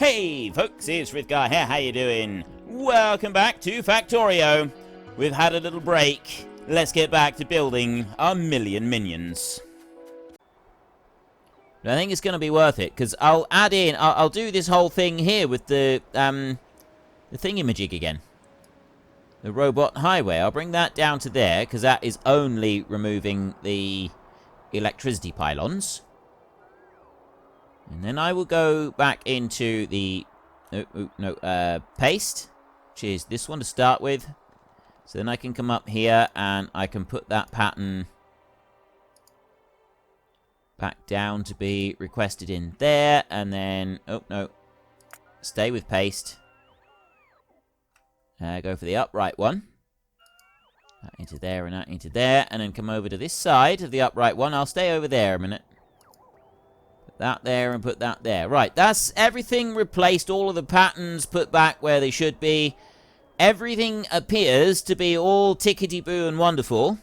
Hey folks, it's Frithgar here, how you doing? Welcome back to Factorio. We've had a little break. Let's get back to building our million minions. I think it's going to be worth it, because I'll add in, I'll do this whole thing here with the thingamajig again. The robot highway. I'll bring that down to there, because that is only removing the electricity pylons. And then I will go back into the paste, which is this one to start with. So then I can come up here and I can put that pattern back down to be requested in there. And then, stay with paste. Go for the upright one. That into there and that into there. And then come over to this side of the upright one. I'll stay over there a minute. That there and put that there. Right, that's everything replaced. All of the patterns put back where they should be. Everything appears to be all tickety-boo and wonderful.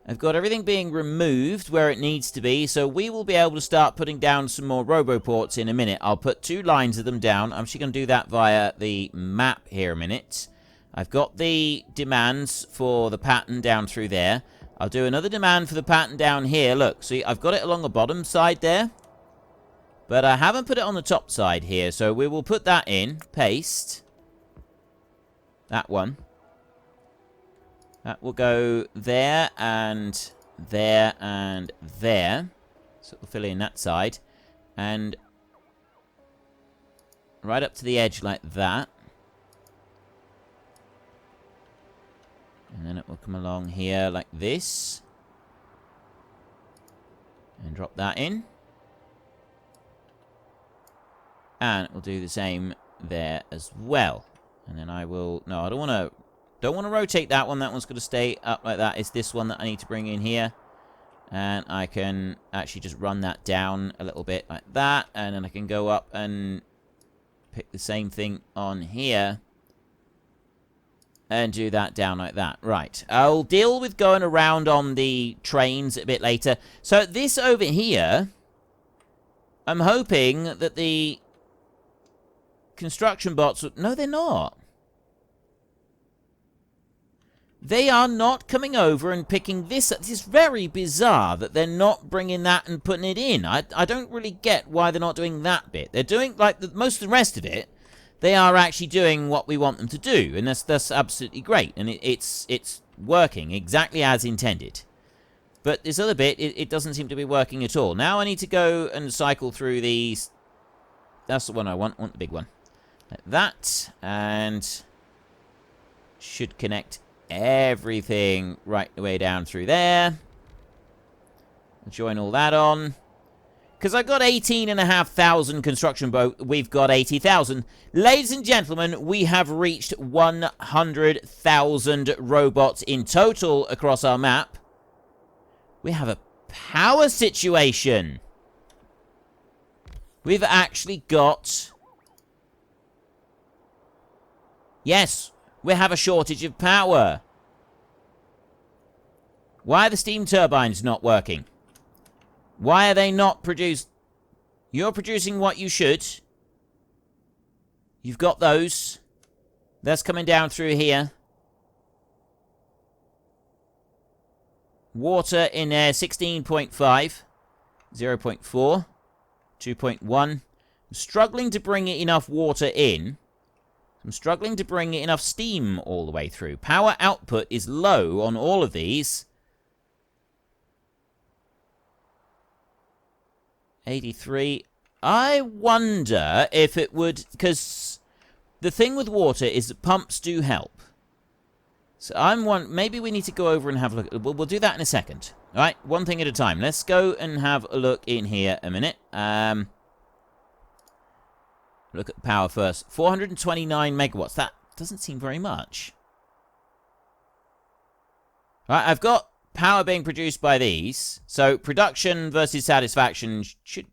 I've got everything being removed where it needs to be, so we will be able to start putting down some more roboports in a minute. I'll put 2 lines of them down. I'm actually going to do that via the map here a minute. I've got the demands for the pattern down through there. I'll do another demand for the pattern down here. Look, see, I've got it along the bottom side there. But I haven't put it on the top side here, so we will put that in. Paste. That one. That will go there and there and there. So we'll fill in that side. And right up to the edge like that. And then it will come along here like this. And drop that in. And it will do the same there as well. And then I will... No, I don't want to rotate that one. That one's going to stay up like that. It's this one that I need to bring in here. And I can actually just run that down a little bit like that. And then I can go up and pick the same thing on here. And do that down like that. Right. I'll deal with going around on the trains a bit later. So this over here, I'm hoping that the construction bots... No, they're not. They are not coming over and picking this up. This is very bizarre that they're not bringing that and putting it in. I don't really get why they're not doing that bit. They're doing, like, most of the rest of it. They are actually doing what we want them to do, and that's absolutely great, and it's working exactly as intended. But this other bit, it doesn't seem to be working at all. Now I need to go and cycle through these. That's the one I want the big one. Like that, and should connect everything right the way down through there. Join all that on. Because I got 18,500 construction boat, we've got 80,000. Ladies and gentlemen, we have reached 100,000 robots in total across our map. We have a power situation. We've actually got... Yes, we have a shortage of power. Why are the steam turbines not working? Why are they not produced? You're producing what you should. You've got those. That's coming down through here. Water in there, 16.5. 0.4. 2.1. I'm struggling to bring enough water in. I'm struggling to bring enough steam all the way through. Power output is low on all of these. 83. I wonder if it would... Because the thing with water is that pumps do help. So maybe we need to go over and have a look. We'll do that in a second. All right, one thing at a time. Let's go and have a look in here a minute. Look at the power first. 429 megawatts. That doesn't seem very much. All right, I've got power being produced by these. So production versus satisfaction should...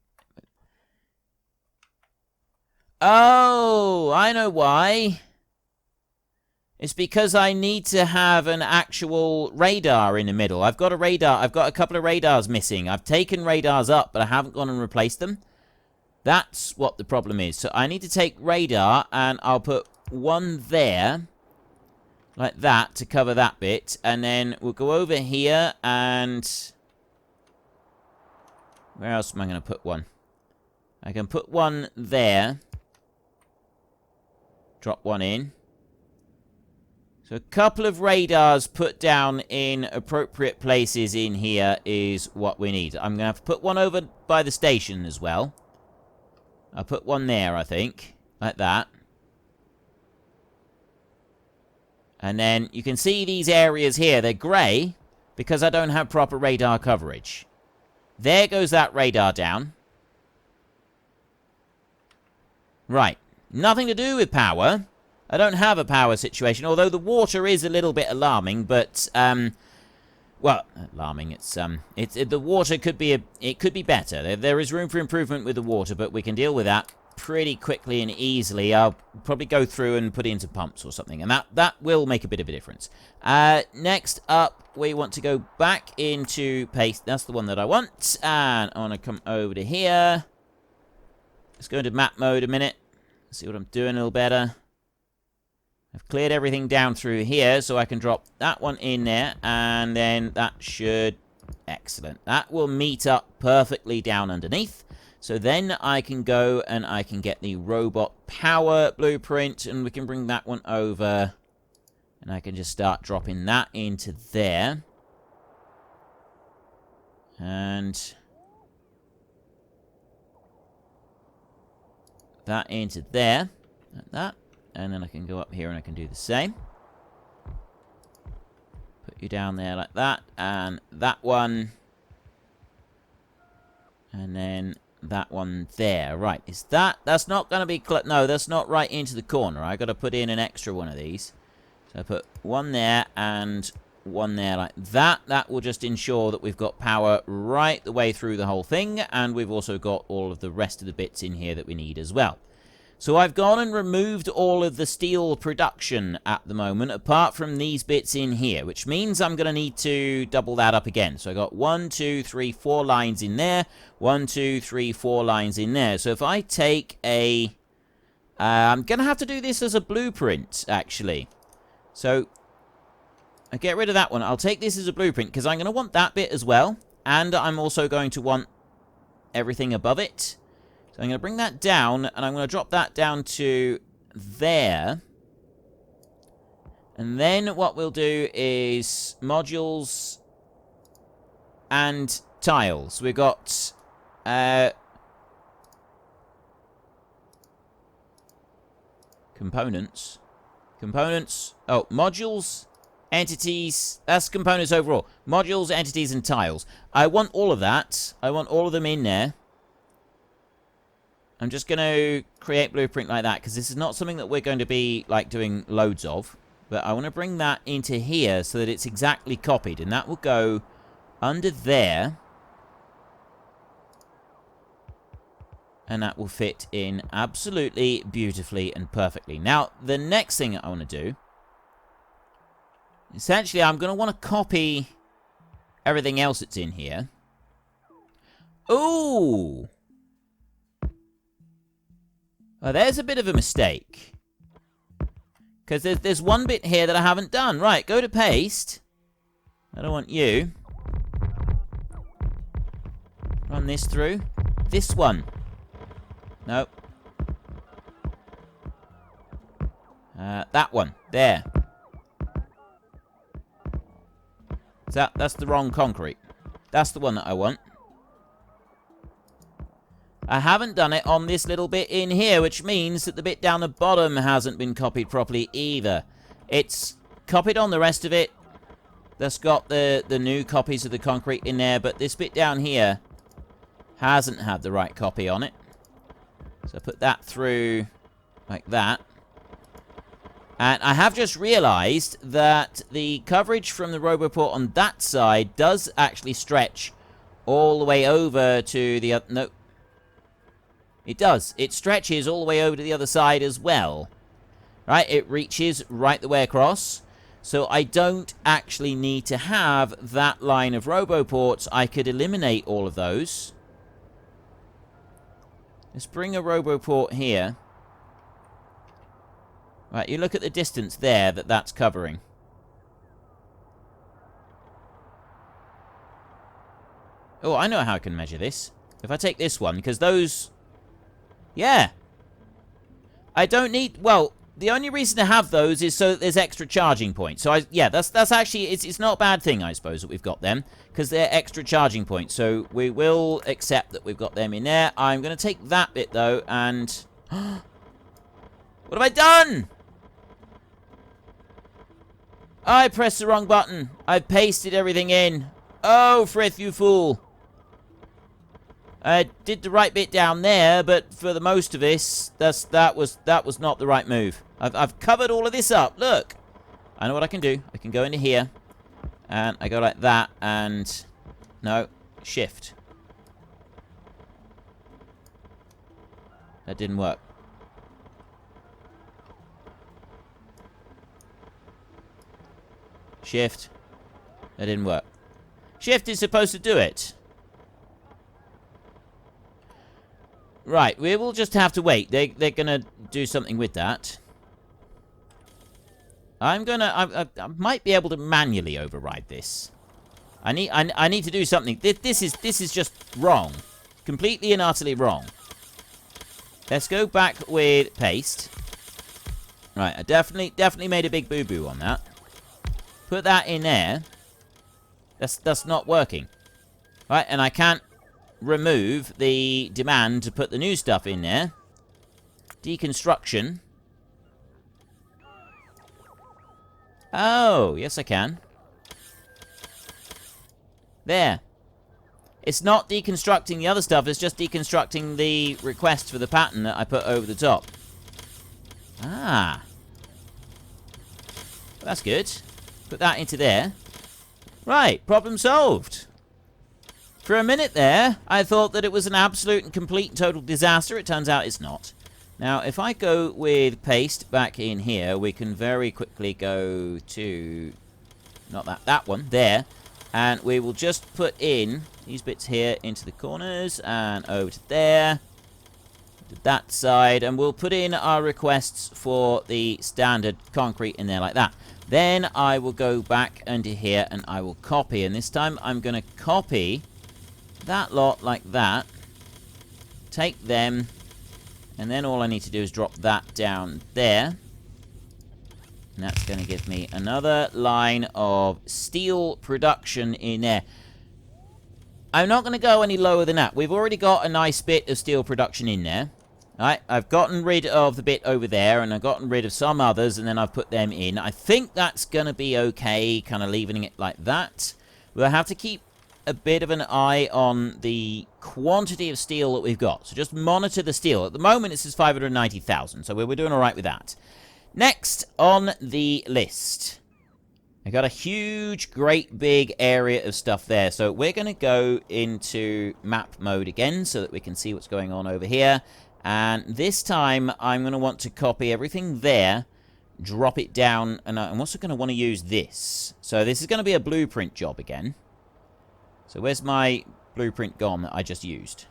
Oh, I know why. It's because I need to have an actual radar in the middle. I've got a radar. I've got a couple of radars missing. I've taken radars up, but I haven't gone and replaced them. That's what the problem is. So I need to take radar, and I'll put one there, like that, to cover that bit. And then we'll go over here, and where else am I going to put one? I can put one there. Drop one in. So a couple of radars put down in appropriate places in here is what we need. I'm going to have to put one over by the station as well. I'll put one there, I think. Like that. And then you can see these areas here. They're grey because I don't have proper radar coverage. There goes that radar down. Right. Nothing to do with power. I don't have a power situation, although the water is a little bit alarming, but, well, alarming, the water could be, it could be better. There is room for improvement with the water, but we can deal with that pretty quickly and easily. I'll probably go through and put it into pumps or something, and that will make a bit of a difference. Next up, we want to go back into paste. That's the one that I want, and I want to come over to here. Let's go into map mode a minute. See what I'm doing a little better. I've cleared everything down through here, so I can drop that one in there, and then that should... Excellent. That will meet up perfectly down underneath. So then I can go and I can get the robot power blueprint, and we can bring that one over, and I can just start dropping that into there. And that into there, like that. And then I can go up here and I can do the same. Put you down there like that. And that one. And then that one there. Right, is that... That's not going to be... No, that's not right into the corner. I got to put in an extra one of these. So I put one there and one there like that. That will just ensure that we've got power right the way through the whole thing. And we've also got all of the rest of the bits in here that we need as well. So I've gone and removed all of the steel production at the moment, apart from these bits in here, which means I'm going to need to double that up again. So I got 1, 2, 3, 4 lines in there, 1, 2, 3, 4 lines in there. So if I take a... I'm going to have to do this as a blueprint, actually. So I get rid of that one. I'll take this as a blueprint, because I'm going to want that bit as well, and I'm also going to want everything above it. So I'm going to bring that down, and I'm going to drop that down to there. And then what we'll do is modules and tiles. We've got components. Components. Oh, modules, entities. That's components overall. Modules, entities, and tiles. I want all of that. I want all of them in there. I'm just going to create blueprint like that, because this is not something that we're going to be, like, doing loads of. But I want to bring that into here so that it's exactly copied. And that will go under there. And that will fit in absolutely beautifully and perfectly. Now, the next thing I want to do... Essentially, I'm going to want to copy everything else that's in here. Ooh! Well, there's a bit of a mistake. Because there's one bit here that I haven't done. Right, go to paste. I don't want you. Run this through. This one. Nope. That one. There. That's the wrong concrete. That's the one that I want. I haven't done it on this little bit in here, which means that the bit down the bottom hasn't been copied properly either. It's copied on the rest of it. That's got the new copies of the concrete in there, but this bit down here hasn't had the right copy on it. So put that through like that. And I have just realized that the coverage from the Roboport on that side does actually stretch all the way over to the other... No. It does. It stretches all the way over to the other side as well. Right? It reaches right the way across. So I don't actually need to have that line of Roboports. I could eliminate all of those. Let's bring a Roboport here. Right, you look at the distance there that's covering. Oh, I know how I can measure this. If I take this one, because those... Yeah. I don't need... Well, the only reason to have those is so that there's extra charging points. So, yeah, that's actually... It's not a bad thing, I suppose, that we've got them. Because they're extra charging points. So, we will accept that we've got them in there. I'm going to take that bit, though, and... What have I done? I pressed the wrong button. I pasted everything in. Oh, Frith, you fool. I did the right bit down there, but for the most of this, that was not the right move. I've covered all of this up. Look, I know what I can do. I can go into here, and I go like that, and no, shift. That didn't work. Shift. That didn't work. Shift is supposed to do it. Right, we will just have to wait. They're gonna do something with that. I might be able to manually override this. I need to do something. This is just wrong. Completely and utterly wrong. Let's go back with paste. Right, I definitely made a big boo-boo on that. Put that in there. That's not working. Right, and I can't remove the demand to put the new stuff in there. Deconstruction. Oh, yes I can. There. It's not deconstructing the other stuff, it's just deconstructing the request for the pattern that I put over the top. Ah. Well, that's good. Put that into there. Right, problem solved. For a minute there, I thought that it was an absolute and complete and total disaster. It turns out it's not. Now, if I go with paste back in here, we can very quickly go to... Not that one, there. And we will just put in these bits here into the corners and over to there. To that side. And we'll put in our requests for the standard concrete in there like that. Then I will go back under here and I will copy. And this time I'm going to copy that lot like that. Take them. And then all I need to do is drop that down there. And that's going to give me another line of steel production in there. I'm not going to go any lower than that. We've already got a nice bit of steel production in there. Right, I've gotten rid of the bit over there, and I've gotten rid of some others, and then I've put them in. I think that's going to be okay, kind of leaving it like that. We'll have to keep a bit of an eye on the quantity of steel that we've got. So just monitor the steel. At the moment, this is 590,000, so we're doing all right with that. Next on the list, I got a huge, great big area of stuff there. So we're going to go into map mode again so that we can see what's going on over here. And this time, I'm going to want to copy everything there, drop it down, and I'm also going to want to use this. So this is going to be a blueprint job again. So where's my blueprint gone that I just used?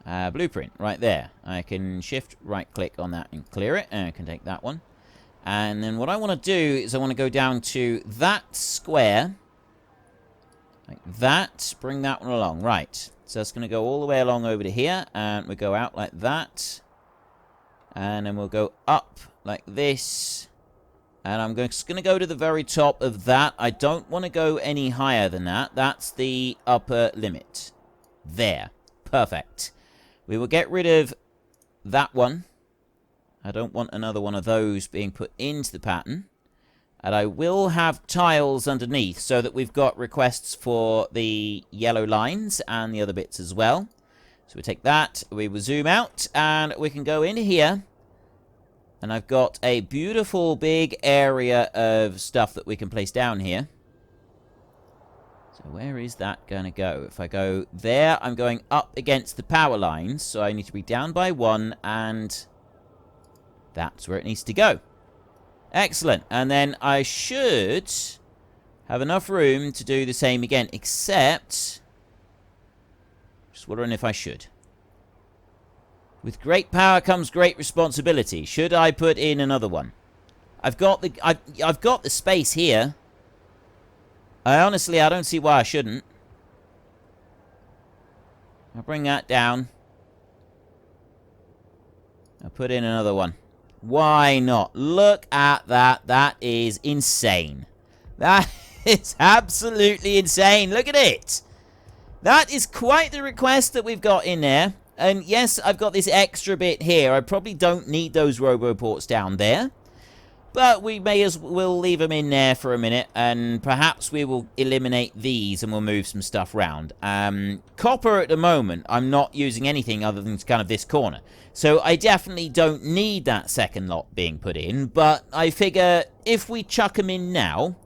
Blueprint, right there. I can shift right-click on that and clear it, and I can take that one. And then what I want to do is I want to go down to that square, like that, bring that one along, right. So it's going to go all the way along over to here, and we go out like that. And then we'll go up like this. And I'm just going to go to the very top of that. I don't want to go any higher than that. That's the upper limit. There. Perfect. We will get rid of that one. I don't want another one of those being put into the pattern. And I will have tiles underneath so that we've got requests for the yellow lines and the other bits as well. So we take that, we will zoom out, and we can go in here. And I've got a beautiful big area of stuff that we can place down here. So where is that going to go? If I go there, I'm going up against the power lines. So I need to be down by one, and that's where it needs to go. Excellent. And then I should have enough room to do the same again, except... just wondering if I should. With great power comes great responsibility. Should I put in another one? I've got the space here. I don't see why I shouldn't. I'll bring that down. I'll put in another one. Why not? Look at that. That is insane. That is absolutely insane. Look at it. That is quite the request that we've got in there. And yes, I've got this extra bit here. I probably don't need those roboports down there. But we may as well leave them in there for a minute. And perhaps we will eliminate these and we'll move some stuff around. Copper at the moment, I'm not using anything other than kind of this corner. So I definitely don't need that second lot being put in. But I figure if we chuck them in now,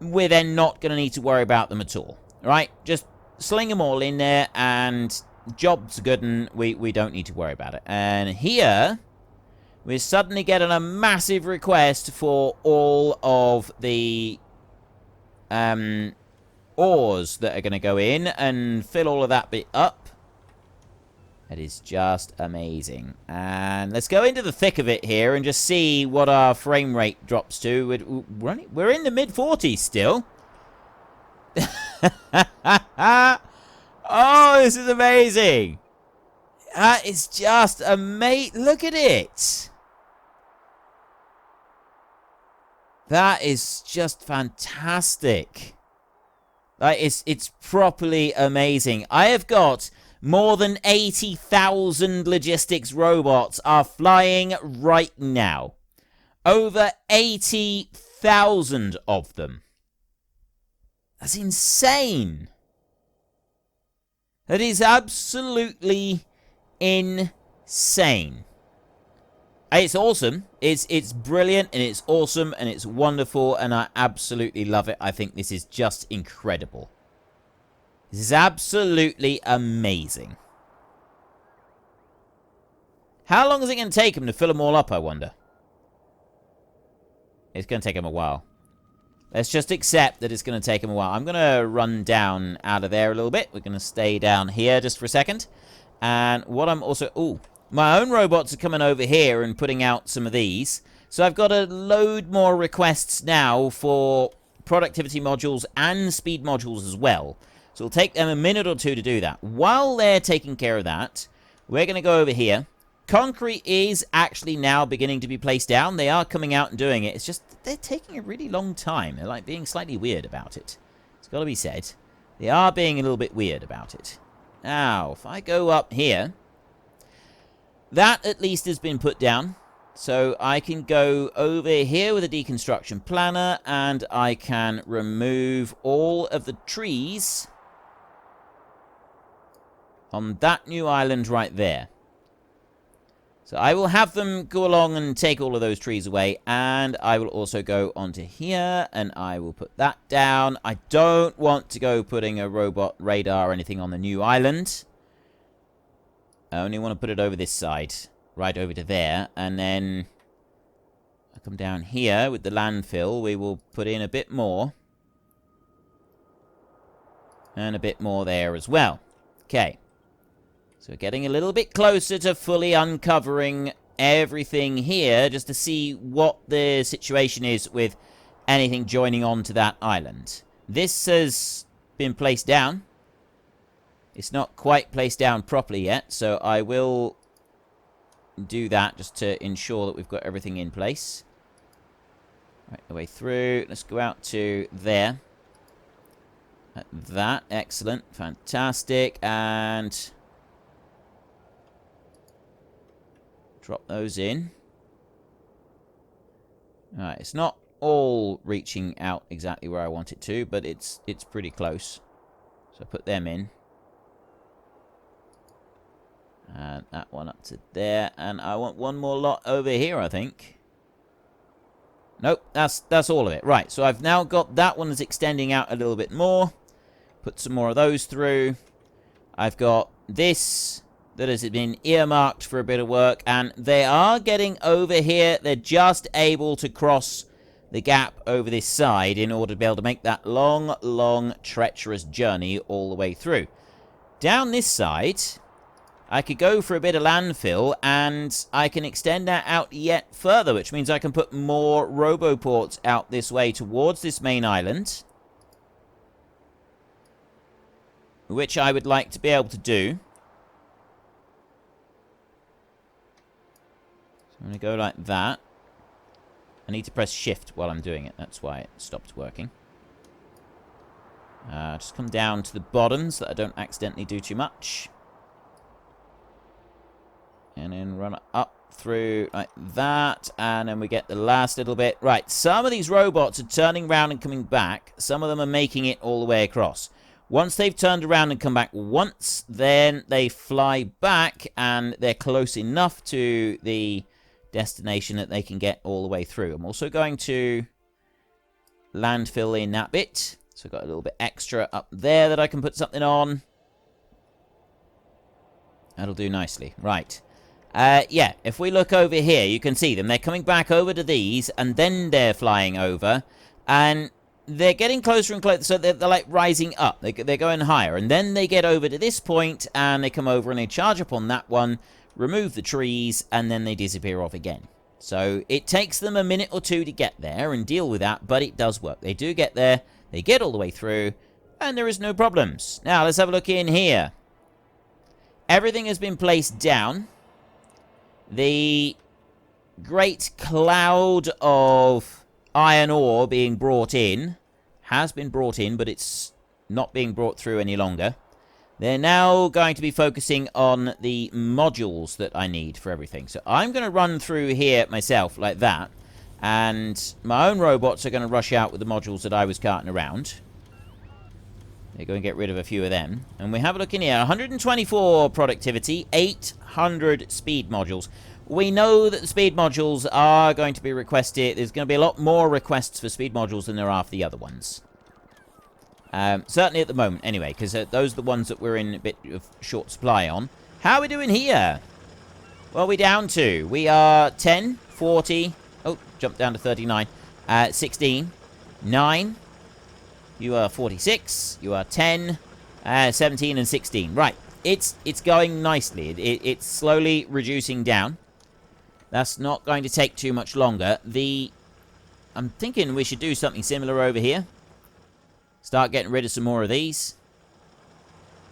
we're then not going to need to worry about them at all. Right? Just sling them all in there and job's good and we don't need to worry about it. And here, we're suddenly getting a massive request for all of the ores that are going to go in and fill all of that bit up. That is just amazing. And let's go into the thick of it here and just see what our frame rate drops to. We're in the mid-40s still. Oh, this is amazing. That is just amazing. Look at it. That is just fantastic. Like, it's properly amazing. I have got more than 80,000 logistics robots are flying right now. Over 80,000 of them. That's insane. That is absolutely insane. It's awesome. It's brilliant and it's awesome and it's wonderful and I absolutely love it. I think this is just incredible. This is absolutely amazing. How long is it going to take them to fill them all up, I wonder? It's going to take them a while. Let's just accept that it's going to take them a while. I'm going to run down out of there a little bit. We're going to stay down here just for a second. And what I'm also... Ooh, my own robots are coming over here and putting out some of these. So I've got a load more requests now for productivity modules and speed modules as well. So it'll take them a minute or two to do that. While they're taking care of that, we're going to go over here. Concrete is actually now beginning to be placed down. They are coming out and doing it. It's just they're taking a really long time. They're like being slightly weird about it. It's got to be said. They are being a little bit weird about it. Now, if I go up here, that at least has been put down. So I can go over here with a deconstruction planner and I can remove all of the trees on that new island right there. So I will have them go along and take all of those trees away. And I will also go onto here and I will put that down. I don't want to go putting a robot radar or anything on the new island. I only want to put it over this side. Right over to there. And then I come down here with the landfill. We will put in a bit more. And a bit more there as well. Okay. So we're getting a little bit closer to fully uncovering everything here, just to see what the situation is with anything joining on to that island. This has been placed down. It's not quite placed down properly yet, so I will do that just to ensure that we've got everything in place. Right the way through. Let's go out to there. Like that. Excellent. Fantastic. And drop those in. Alright, it's not all reaching out exactly where I want it to, but it's pretty close. So I put them in. And that one up to there. And I want one more lot over here, I think. Nope, that's all of it. Right, so I've now got that one that's extending out a little bit more. Put some more of those through. I've got this that has been earmarked for a bit of work, and they are getting over here. They're just able to cross the gap over this side in order to be able to make that long, long, treacherous journey all the way through. Down this side, I could go for a bit of landfill, and I can extend that out yet further, which means I can put more roboports out this way towards this main island, which I would like to be able to do. So I'm going to go like that. I need to press shift while I'm doing it. That's why it stopped working. Just come down to the bottom so that I don't accidentally do too much. And then run up through like that. And then we get the last little bit. Right, some of these robots are turning around and coming back. Some of them are making it all the way across. Once they've turned around and come back once, then they fly back and they're close enough to the destination that they can get all the way through. I'm also going to landfill in that bit. So I've got a little bit extra up there that I can put something on. That'll do nicely. Right. Yeah, if we look over here, you can see them. They're coming back over to these, and then they're flying over. And they're getting closer and closer, so they're like rising up. They're going higher. And then they get over to this point, and they come over and they charge up on that one, remove the trees, and then they disappear off again. So it takes them a minute or two to get there and deal with that, but it does work. They do get there. They get all the way through, and there is no problems. Now, let's have a look in here. Everything has been placed down. The great cloud of iron ore being brought in has been brought in, but it's not being brought through any longer. They're now going to be focusing on the modules that I need for everything. So I'm going to run through here myself like that. And my own robots are going to rush out with the modules that I was carting around. They're going to get rid of a few of them. And we have a look in here. 124 productivity, 800 speed modules. We know that the speed modules are going to be requested. There's going to be a lot more requests for speed modules than there are for the other ones. Certainly at the moment, anyway, because those are the ones that we're in a bit of short supply on. How are we doing here? Well, we're down to. We are 10, 40... Oh, jumped down to 39. 16. 9. You are 46. You are 10. 17 and 16. Right. It's going nicely. It's slowly reducing down. That's not going to take too much longer. I'm thinking we should do something similar over here. Start getting rid of some more of these.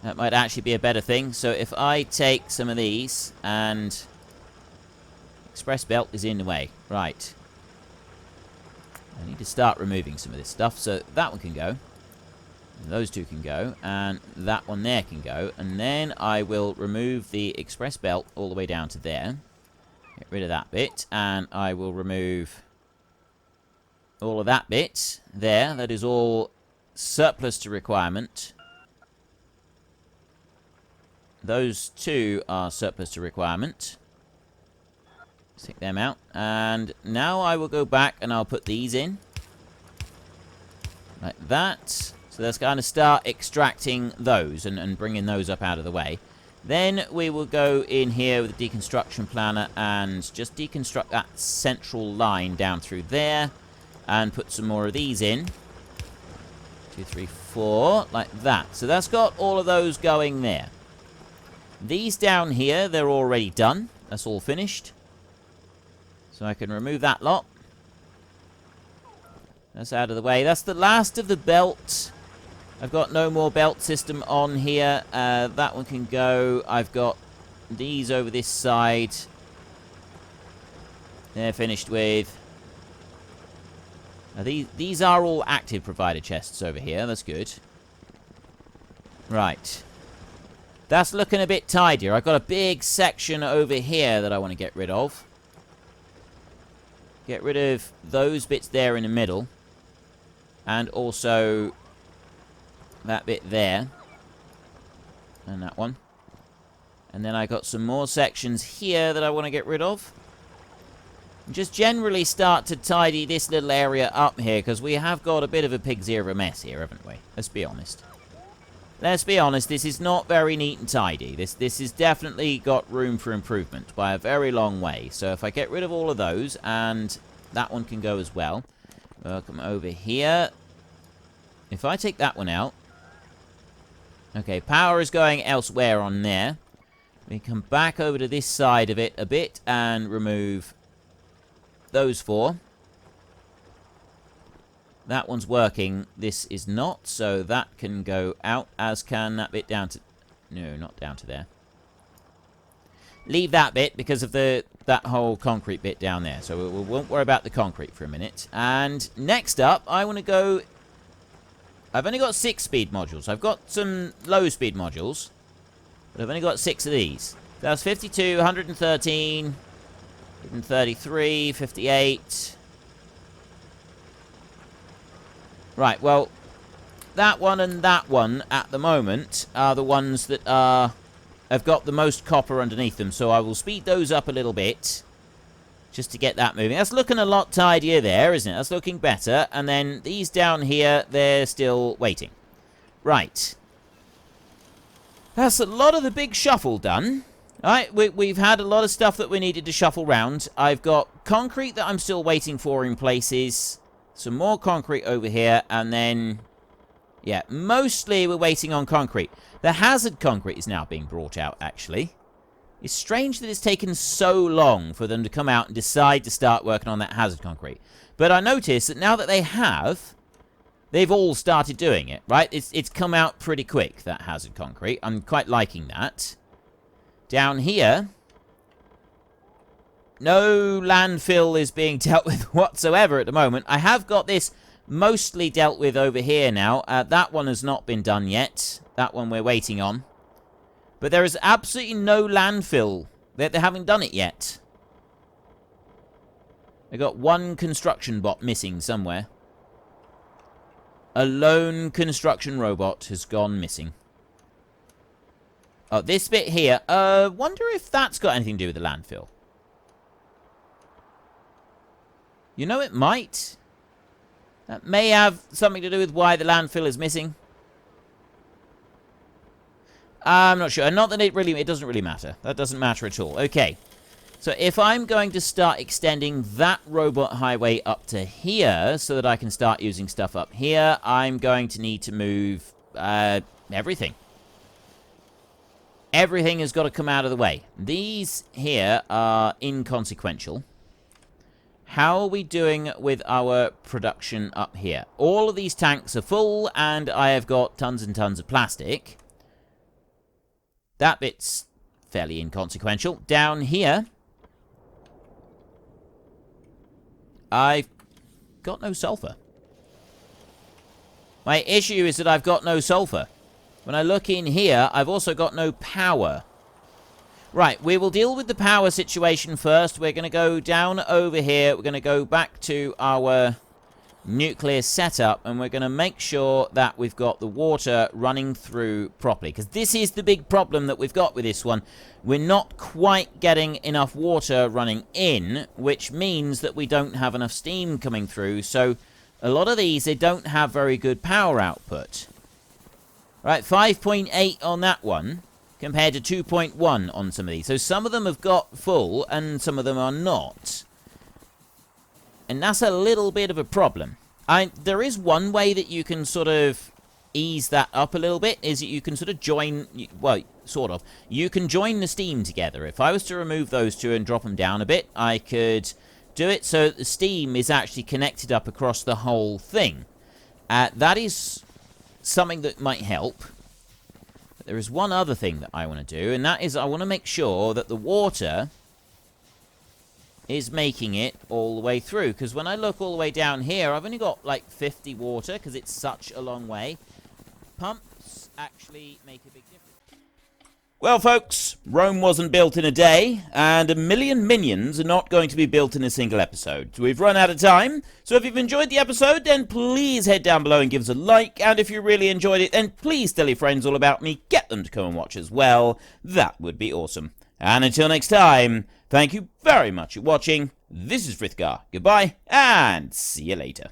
That might actually be a better thing. So if I take some of these and... Express belt is in the way. Right. I need to start removing some of this stuff. So that one can go. Those two can go. And that one there can go. And then I will remove the express belt all the way down to there. Get rid of that bit. And I will remove all of that bit there. That is all surplus to requirement. Those two are surplus to requirement. Take them out. And now I will go back and I'll put these in. Like that. So let's kind of start extracting those and bringing those up out of the way. Then we will go in here with the deconstruction planner and just deconstruct that central line down through there. And put some more of these in. 2, 3, 4. Like that. So that's got all of those going there. These down here, they're already done. That's all finished. So I can remove that lot. That's out of the way. That's the last of the belt. I've got no more belt system on here. That one can go. I've got these over this side. They're finished with. Now these are all active provider chests over here. That's good. Right. That's looking a bit tidier. I've got a big section over here that I want to get rid of. Get rid of those bits there in the middle. And also that bit there. And that one. And then I got some more sections here that I want to get rid of. And just generally start to tidy this little area up here, because we have got a bit of a pig's ear of a mess here, haven't we? Let's be honest. Let's be honest, this is not very neat and tidy. This has definitely got room for improvement by a very long way. So if I get rid of all of those, and that one can go as well. We'll come over here. If I take that one out. Okay, power is going elsewhere on there. We come back over to this side of it a bit and remove those 4. That one's working. This is not, so that can go out, as can that bit down to... No, not down to there. Leave that bit because of that whole concrete bit down there. So we won't worry about the concrete for a minute. And next up, I want to go... I've only got 6 speed modules. I've got some low speed modules, but I've only got 6 of these. That's 52, 113, 133, 58... Right, well, that one and that one at the moment are the ones that have got the most copper underneath them. So I will speed those up a little bit just to get that moving. That's looking a lot tidier there, isn't it? That's looking better. And then these down here, they're still waiting. Right. That's a lot of the big shuffle done. All right, we've had a lot of stuff that we needed to shuffle round. I've got concrete that I'm still waiting for in places. Some more concrete over here, and then, yeah, mostly we're waiting on concrete. The hazard concrete is now being brought out, actually. It's strange that it's taken so long for them to come out and decide to start working on that hazard concrete. But I noticed that now that they have, they've all started doing it, right? It's come out pretty quick, that hazard concrete. I'm quite liking that. Down here... No landfill is being dealt with whatsoever at the moment. I have got this mostly dealt with over here now. That one has not been done yet. That one we're waiting on. But there is absolutely no landfill. They haven't done it yet. I got one construction bot missing somewhere. A lone construction robot has gone missing. Oh, this bit here. Wonder if that's got anything to do with the landfill. You know, it might. That may have something to do with why the landfill is missing. I'm not sure. Not that it doesn't really matter. That doesn't matter at all. Okay. So if I'm going to start extending that robot highway up to here so that I can start using stuff up here, I'm going to need to move everything. Everything has got to come out of the way. These here are inconsequential. How are we doing with our production up here? All of these tanks are full, and I have got tons and tons of plastic. That bit's fairly inconsequential. Down here, I've got no sulfur. My issue is that I've got no sulfur. When I look in here, I've also got no power. Right, we will deal with the power situation first. We're going to go down over here. We're going to go back to our nuclear setup, and we're going to make sure that we've got the water running through properly. Because this is the big problem that we've got with this one. We're not quite getting enough water running in, which means that we don't have enough steam coming through. So a lot of these, they don't have very good power output. Right, 5.8 on that one, compared to 2.1 on some of these. So some of them have got full, and some of them are not. And that's a little bit of a problem. There is one way that you can sort of ease that up a little bit, is that you can sort of join, well, sort of. You can join the steam together. If I was to remove those two and drop them down a bit, I could do it so that the steam is actually connected up across the whole thing. That is something that might help. But there is one other thing that I want to do, and that is I want to make sure that the water is making it all the way through. Because when I look all the way down here, I've only got like 50 water because it's such a long way. Pumps actually make a big difference. Well, folks, Rome wasn't built in a day, and 1 million minions are not going to be built in a single episode. We've run out of time, so if you've enjoyed the episode, then please head down below and give us a like, and if you really enjoyed it, then please tell your friends all about me, get them to come and watch as well. That would be awesome. And until next time, thank you very much for watching. This is Frithgar. Goodbye, and see you later.